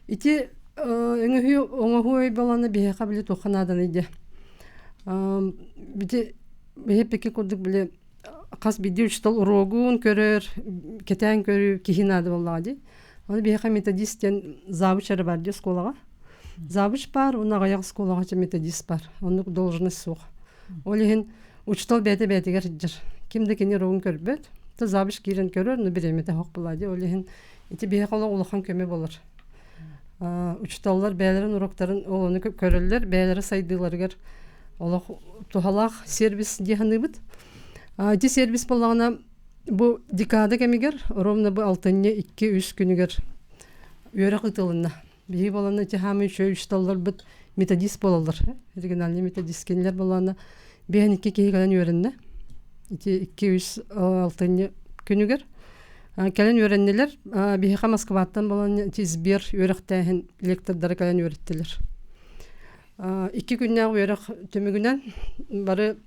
Ити оңохуй баланы бие кабиле туханадан иде. Бите бепеки курдук биле кас биди учтал урогун көрөр, кетен көрү кихинады боллагы. Аны бие методистен завучары бар ди школага. Завуч бар, уна гаяк школага методист бар. Аны должность сук. Олеген учтал бете-бетегер жер. Кимде кени рогун көрбөт. Та завуч кирен көрөр, ну биремете хок булады. Олеген ити бие кала улахан көмө болор. Учталлар бәлерин уроктарын олону көрөллөр, бәлери сайдыларгар олох тухалак сервис диханыбыт. Ити сервис боллагына бу декада кемигер, ровно бу 6-2-3 күнүгер үйрө кытылына. Бии боланы ити хамы учталлар бит методист болалар. Региональный методист кенлер боланы бәники кегелен үйрөннө. Ити 2-3-6 күнүгер кәлен үйреннелер, бейха Москваттан болан тизбер үйректәһен лектордары кәлен үйреттелер. 2 күннәг үйрек төмігінен бары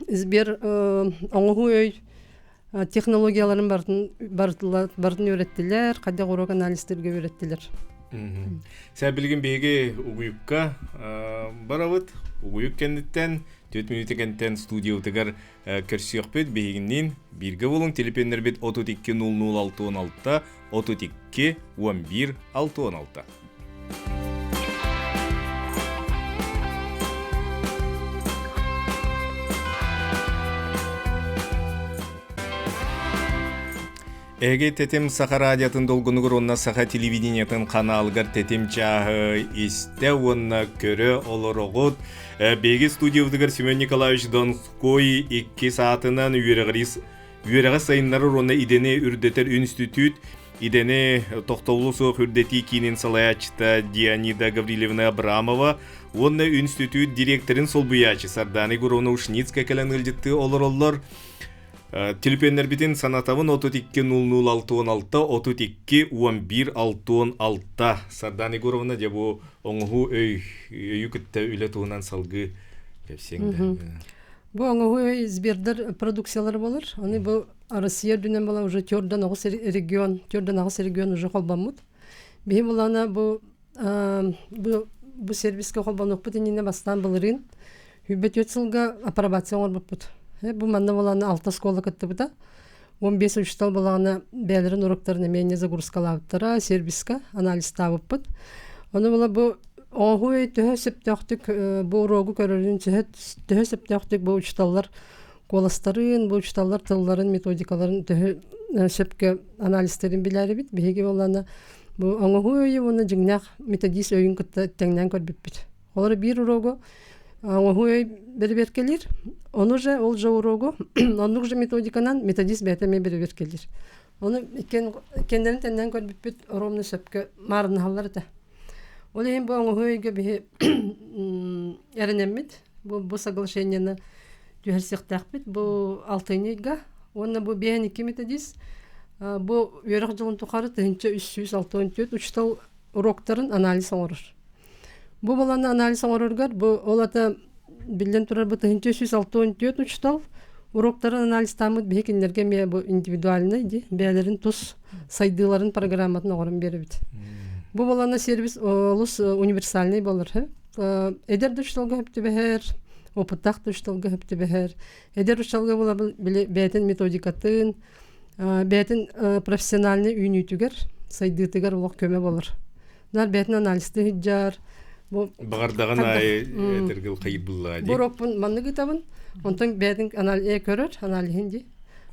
избер оңғы өй технологияларын бардын үйреттелер, қадда құрок анализтерге үйреттелер. Сәй білген бейге ұғыйыққа баравыт, ұғыйық кәндеттен 4 минут кенттен студия утыгар көрсөк бит бейгиннен бирге болун телефондар бит 32 32 11 616. Эге тетем Саха радиотын долгунугур онна Саха телевидениятын каналгар тетем чахы исте онна көрө олорогут беги студиявдыгар Семен Николаевич Донской 2 саатынан үйеріғі сайынлары ронна идене үрдетер институт идене тоқтаулы соқ үрдети кейінен салаячта Дианида Гаврилевна Абрамова онна институт директорын сол бұячы Сарданы Гуровна Ушницка кәлін үлдетті олар Телефондар битин санатавын 32 00 616 Сарданы Гуровна дебу оңғу өй күтті үлі туғынан салғы кәпсеңді. Бу оңғы избердер продукциялары болар. Аны бу Россия дүнен бала уже төрден ағыс регион уже қолбамыд. Бейім олана бу сервиске қолбанық бұд еніне бастан бұлырын. Хүбет өтсілға апробация оңыр бұд. Бу манна боланы 6 школа кітті бұда. 15 учтал болағына бәлерін уроктарына менне загрузкалабыттара, сервиске анализ табып бұд. Оны бола бу оңғы төһө септөктүк бу урогу көрөрүн төһө септөктүк бу учталлар коластарын, бу учталлар тылларын, методикаларын төһө сепке анализтерин билери бит. Беге боланы бу оңғы оны жиңнак методист өйүн кытта теңнен көрбүп бит. Олар бир урогу оңғы берберкелер. Оны же ол же урогу, онук же методиканан методист бетеме берберкелер. Оны кендерин теңнен көрбүп бит, оромны сепке марынхаллар да. Олейін бұл оңғойға бе әрінеммет, бұл соглашениені дүхерсектақ бет, бұл 6-ға, оны бұл бейін 2 методист, бұл өріқ жылын тұқары 364 учтал уроктарын анализ оңырыр. Бұл боланы анализ оңырырғар, бұл олата білден тұрар бұл 364 учтал уроктарын анализ тамыд бейкендерге ме бұл индивидуалны, бәлерін тұс сайдыларын программатын оғырын бері бет. Бу болана сервис олус универсальный болар. Эдер душталга хөптү бәһәр, опытак душталга хөптү бәһәр. Эдер душталга була бәтен методикатын, бәтен профессиональный үйнүтүгер, сайдытыгар улак көмө болар. Нар бәтен анализды хиджар. Бу багардаган ай этергел кайып булла ди. Бу ропун манны гытабын. Онтан бәтен анализ көрөр, анализинди.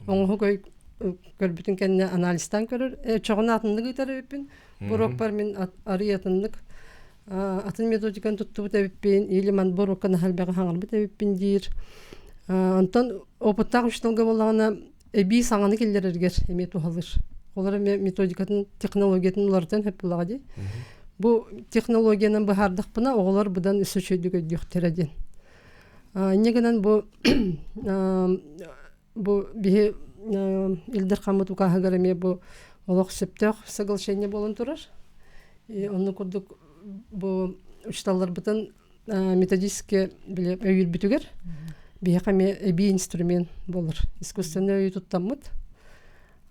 Оңго көй көрбүтүн кенне анализдан көрөр. Чогун атынды гытарып Бурок бар мен ариятынлык атын методиканы тутту бітәбіппен, елеман бурокканы халбағы хаңыр бітәбіппен дейір. Антон опыттақ үштілгі болағына әбей саңаны келдер әргер әме туғалыр. Олар методикатын, технологиятын олардан әп болаға дей. Бұл технологияның бұхардық бұна, оғылар бұдан үсі чөйдігі дүйіқтер әден. Негенен бұл бейі елдер қамыт ұқағығар әме бұл олық сөптөк соглашение болын тұрар. Оны көрдік бұл ұшталар бұтын методистке өйір бүтігер. Бейқаме әбей инструмент болыр. Искусственный өй тұттамыд.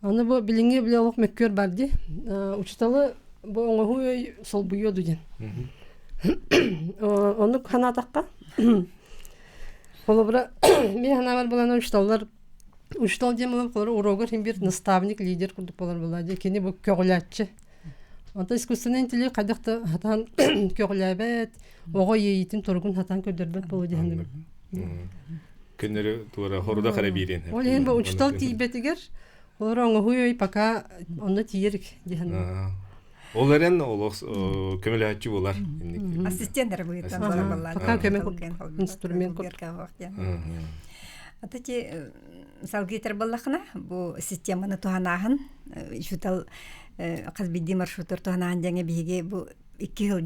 Аны бу билинге биле олох меккөр барди. Учталы бу оңоху сол буйоду ден. Оны ханатакка. Холобра мен ханамар буланы учталлар. Учтал демалар колор урогор хим бир наставник лидер курдук болар булади. Кени бу көгүләтче. Ата искусственный интеллект кадакта хатан көгүләбет, ого йейтин торгун хатан көдөрбөт болу дегенде. Күннөрү тура хоруда кара бирин. Ол ен бу учтал тийбетигер. Олар оңоху пока онда тиерик дегенде. Оларын олос көмөлөтчү булар. Ассистенттер будет там была. Пока көмөк инструмент. Атати салгитер баллахна бу системаны туһанаһын шутал казбидди маршруттар туһанаһын деңе биге бу 2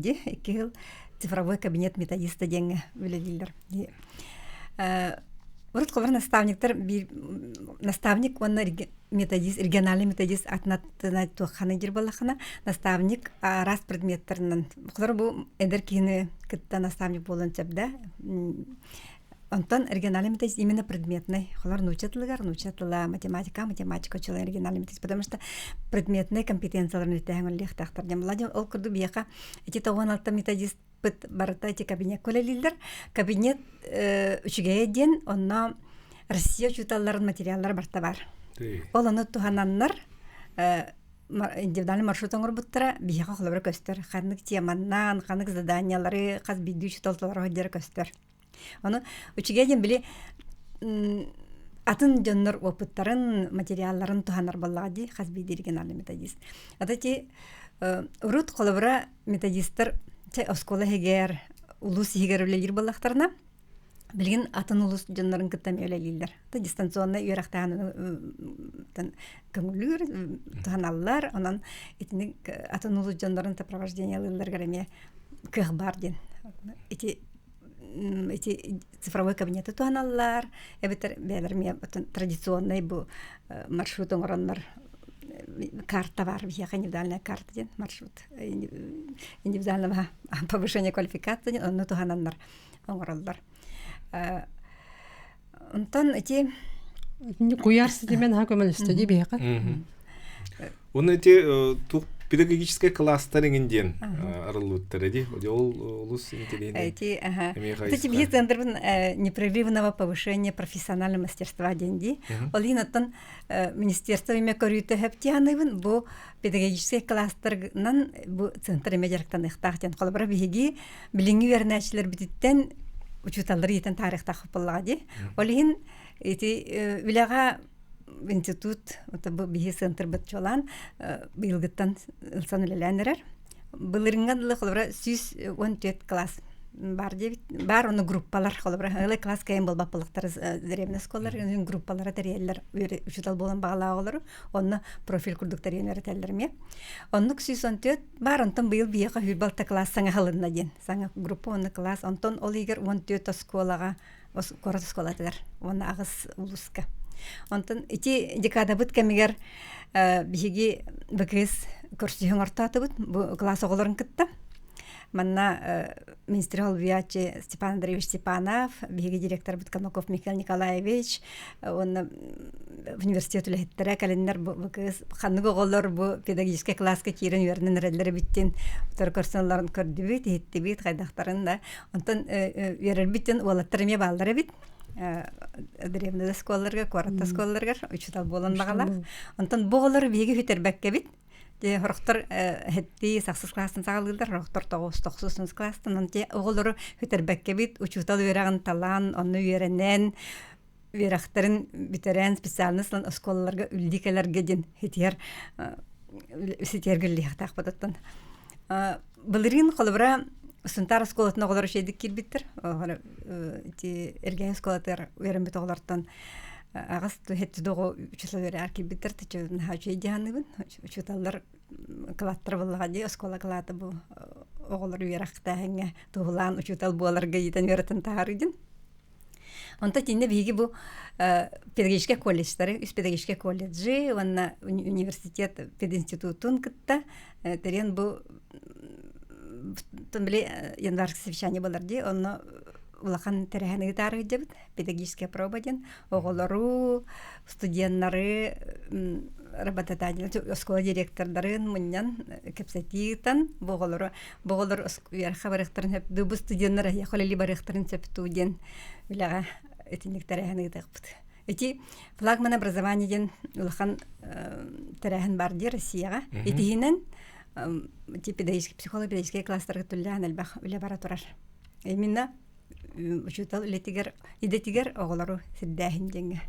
жыл цифровой кабинет методиста деңе билелдер. Урут колор наставник он методист, региональный методист атнаттына туһаны дир баллахна наставник раз предметтернен. Колор бу эдер кини кытта наставник болон чабда. Антон региональный методист именно предметный. Холор научатла математика учила региональный методист, потому что предметные компетенцияларны тәңгәллек тахтар. Младен ол курду бияка эти таваналта методист бит барата эти кабинет колелилдер. Кабинет үчүгә ден онна Россия чуталларын материаллар барта бар. Ол аны тухананнар индивидуальный маршрутын урбуттара бияка холор көстөр. Ханнык теманнан, ханнык заданиялары, каз бидүү чуталлар ходер көстөр. Оны үчүгеден биле атын жоннор опыттарын, материалларын туханар баллади хазби региональный методист. Атати урут колобра методисттер оскола хегер, улус хегер үлелер баллахтарына билген атын улус жоннорун кыттам үлелилер. Та дистанционный үйрактааны көңүлүр туханаллар, онан атын улус жоннорун сопровождениялылар гареме кых бар ден. Эти цифровой кабинеты туаналлар, бәлерме традиционный бу маршрутын ораннар карта бар, индивидуальная карта ден маршрут, индивидуального повышения квалификации ден, онны туананнар оңораллар. Онтан эти куярсы демен ха көмөлөстө ди бияка. Оны эти педагогический класстар ингенден арылуттары ди. Ол улус интеллигентный. Эти бие центр непрерывного повышения профессионального мастерства денди. Олинаттан министерство имя көрүтө хептианыбын бу педагогический класстарнан бу центр медиарктан ихтахтен колбара биги билинги вернәчләр битеттен учуталлары итен тарихта хыпыллади. Олин эти үлага институт, это биги центр битчолан билгыттан ылсан үлеләнерер. Былырынган колбара 114 класс бар дебит. Бар оны группалар колбара. Эле класс кайын болбап булактар деревня школалар, группалары тереллер учутал болан багалагылар. Онны профиль курдуктар енер теллерме. Онны 114 бар онтон быйыл бияка хүлбалта класс саңа халынна ден. Саңа группа онны класс онтон ол егер 14 школага, корот школатыр. Онны агыс улуска. Онтон ити декада бит кемигер биги БКС курсыгын ортаты бит бу класс оголорун кытта. Манна министр Холвиячи Степан Андреевич Степанов, биги директор бит Калмыков Михаил Николаевич, он в университет үлеттер календар БКС ханныгы оголор бу педагогический класска кирен юрнен редлер биттен төр курсаларын көрдү бит, хетти бит кайдактарын да. Онтон юрер биттен улаттырме балдары бит. Древние школаларга, коротта школаларга учутал болон багалар. Онтон боголор биги хүтербекке бит. Де хорохтор хетти саксыз классын сагалдыр, хорохтор 9-9 класстан онте оголор хүтербекке бит учутал үйрагын талан, онны үйренен үйрактарын битерен специальный школаларга үлдикелерге ден хетер сетергелли хатак бататтан. Былырын колбра Сунтар школатына оголор шейдик кирбиттер. Ти эрген школатыр үйренбет оголортон агас хетти дого учула берер кирбиттер течен хажы дяныбын. Учуталлар клаттар булга ди школа клаты бу оголор үйракта хенге тугулан учутал буаларга йитен үйрөтөн таарыдын. Онта тинде биги бу педагогический колледждары, педагогический колледжи, онна университет пединститутун кытта терен бу Томле январское совещание было, он улахан тереханы гитары дебит, педагогическая проба ден, оголору, студентлары работодатель оскола директордарын мыннан кепсетитан боголор уярха барыктарын хеп дубу студенттар я холели барыктарын септуден билага этиниктер ханытыпт. Эти флагман образование ден улахан тарахан барди Россияга. Этихинен педагогический психолого-педагогический класстарга туллян албах үле бара турар. Именно учутал илетигер идетигер оголору сиддахин денге.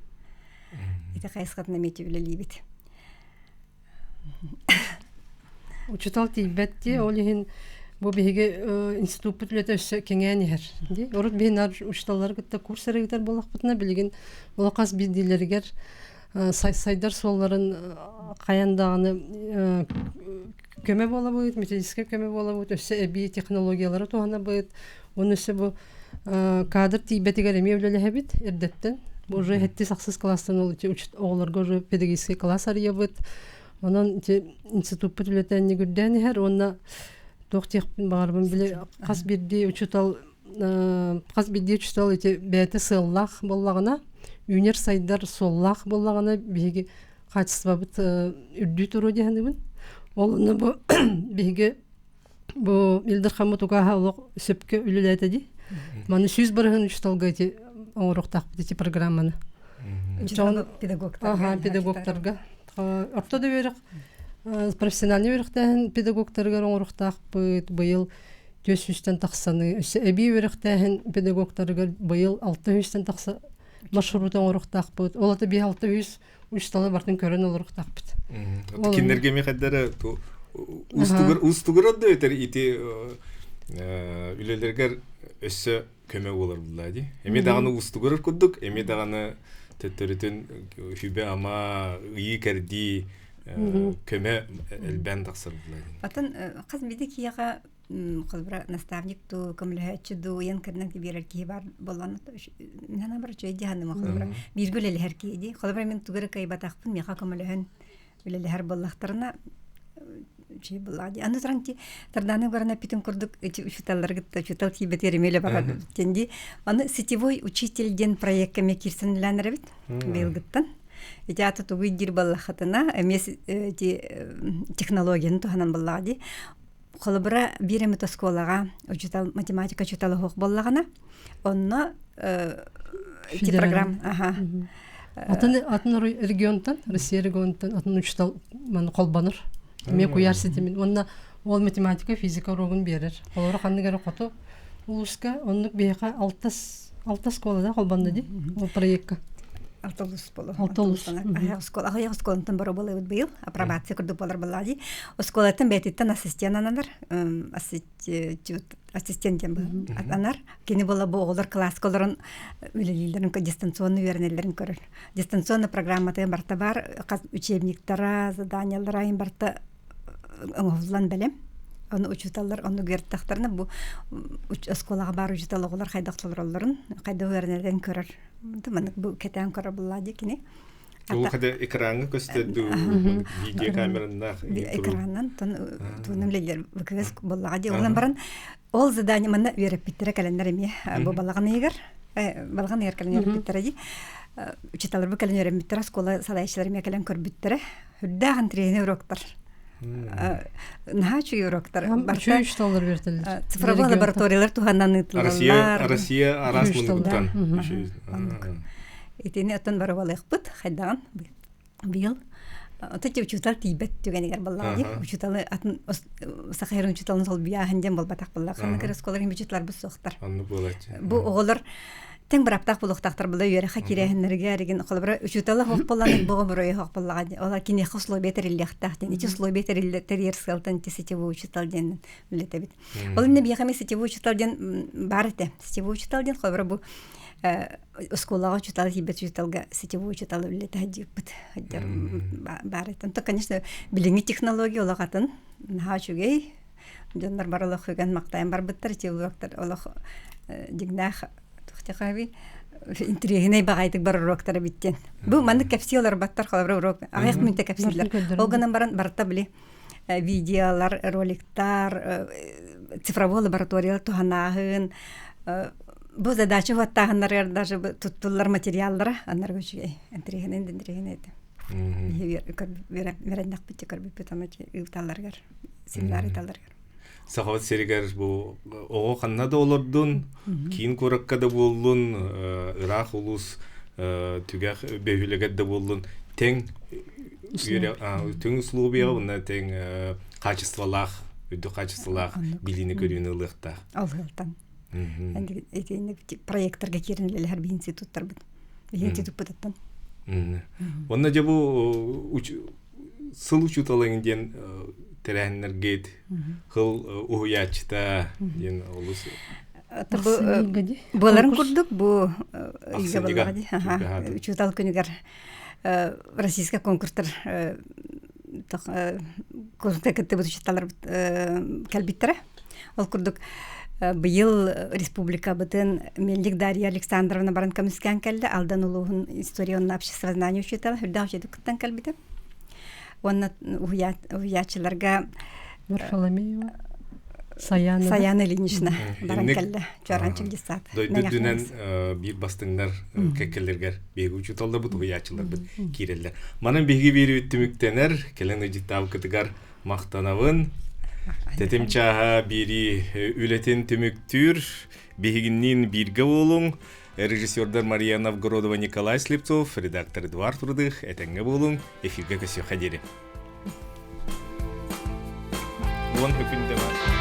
Это кайсхатна мети үле либит. Учутал тибетти олихин бу биге институт бүтлөтөсө кеңенер. Ди орут бинар учталлар гытта курсарыгытар болакпытына билген болакас бидилергер сайдар солларын каяндаганы көмө бола будет, методический көмө бола будет, өсө эби технологиялары тугана будет. Онысы бу кадр тибетигер эме үлелебит эрдеттен. Бу уже хетти саксыз класстан ол оголорго уже педагогический класс арыябыт. Онан институт бүтлөтөн негүрдөнер, онна тохтехпин барбын биле кас бирди учутал эти бәте сыллах боллагына үнер сайдар соллах боллагына биге качество бит үрдү туру дегенбин. Олны бу биге бу Илдар Хамутуга халык сөпкө үлелетеди. Маны сүз барган учталга эти оруктак эти программаны. Педагогтарга. Ортода берек профессиональный верхтен педагогтарга оруктак быйыл 400-тен таксаны, эби верхтен педагогтарга быйыл 600-тен такса маршрутын оруктак быйыл. Ол ата 600 учталы бартын көрөн оруктак бит. Киндерге мехаддары устугурат да өтер ити үлелергер өссө көмө болор булады. Эми даганы устугурат кудук, эми даганы төттөрүтүн хүбе ама ый керди көмө элбен таксыр булады. Атын кыз биди кияга кылбра наставник ту көмлөчү ду ян кернен бирер ки бар болгон нана бар чөй дияны кылбра биргүл эле herkeydi. Кылбра мен тугары кайбатакпын меха көмөлөн үлеле һәр боллактарына şey buladi. Аны транти тарданы барына питен курдук эти учителлар гытта учител тибетер меле бара тенди. Аны сетевой учительден проектке мекирсенләнер бит. Бел гыттан. Эти аты тугы дир баллахатына эмес эти технологияны туханан буллади. Кылбыра биреме тосколага учител математика чуталы хок боллагана. Онна эти программ, Атын регионтан, Россия регионтан атын учтал ман колбаныр. Мен университетимен. Онна ол математика, физика урогун берер. Олар кандыгары кото улуска, оннук бейка 6 школада колбанды ди. Ол проектка. Алтолус боло. Алтолус. Аяк школантан бара боло быйыл. Апробация курдук болар буллади. Школатын бетиттен ассистенттанар, ассистенттен бу. Анар кини бола бу оголор класскаларын үлелилерин дистанционный вернелерин көрөр. Дистанционный программаты барта бар, учебниктара, заданиялара ин барта оңолан белем. Аны учуталлар, аны гертактарны бу школага бар учуталлар кайдакталарын, кайда вернелерин көрөр. Мына бу кетен көрөр буллади кини. Ул када экранга көстөрдү, видео камеранда экраннан тунумлелер вкс буллади. Улан баран ол задание мына вереп биттере календар эме бу балаган егер календар биттереди. Учуталлар бу календар биттере школа салайчылар эме кален көр биттере. Хүддаган тренер уроктар. Нахачу уроктар. Барча учталлар бертелер. Цифровой лабораториялар тухандан ытлар. Россия арасмындыктан. Итини аттан бара балык хайдан бил. Отче учутал тибет түгенегер баллади. Учуталы атын сахайрын учуталын сол бияхенден болбатак балла. Хана кер школалар учутлар бу соктар. Анны болат. Бу оголор тең бираптак булуктактар булда йөре хакирехнерге реген кылбыра учуталы хок балланы богомрой хок баллага. Алар кини хосло бетериллехтахтен, ичи слой бетерилле терьерскалтан тисетевой учуталден билетебит. Ол эмне бияхаме сетевой учуталден барыте. Сетевой учуталден кылбыра бу школага читал тибет читалга сетевой читал летади бит хадер барытын. То конечно билинги технология олагатын нахачугей жондар баралык кыган мактайын бар биттер теологтар олах дигнах тохтахави интригиней багайтык бар уроктар биттен. Бу маны капсулалар баттар халабра урок. Аяк минте капсулалар. Олганан баран барта били видеолар, роликтар, цифровой лабораториялар туханахын. Бу задача ваттагындар даже туттулар материаллары анар көчүгей. Интригинен. Вереннак битти көрбүп ама ыталларгар, семинар ыталларгар. Сахават серигер бу ого ханна да олордун, кийин коракка да болдун, Ирак улус түгәх бөһүлегәт да болдун. Тең тең условия, уна тең качестволах, үдү качестволах билини көрүнө лыхта. Алгылтан. Энди этени проекторга киренлер һәр институттар бит. Институт бутаттан. Онна жабу сыл учуталың ден терәһеннәргет хыл уячта ден улус. Буларын курдук бу учутал күнүгәр российский конкурстар конкурска кетте бу учуталар калбиттер. Ол курдук быйыл республика бытын Мельник Дарья Александровна Баранкамыскан келди. Алдан улугун историонный общество знания учутала. Хүрдә учету кыттан калбитер. Онна уячыларга Варфоломеева, Саяна. Саяна Ильинична Баранкалла. Чаранчык десат. Дойду дүнен бир бастыңдар кекелергер беги учуталда бут уячылар бут киреллер. Манын беги бери үттүмүктенер, келен життабы кытыгар мактанабын. Тетимчаға бири үлетін түміктүр, бігіннен бірге болуң. Режиссердар Мария Новгородова, Николай Слепцов, редактор Эдуард Рудых, әтәңге болуң, эфирге көсі қадері. Оң өкінде бар.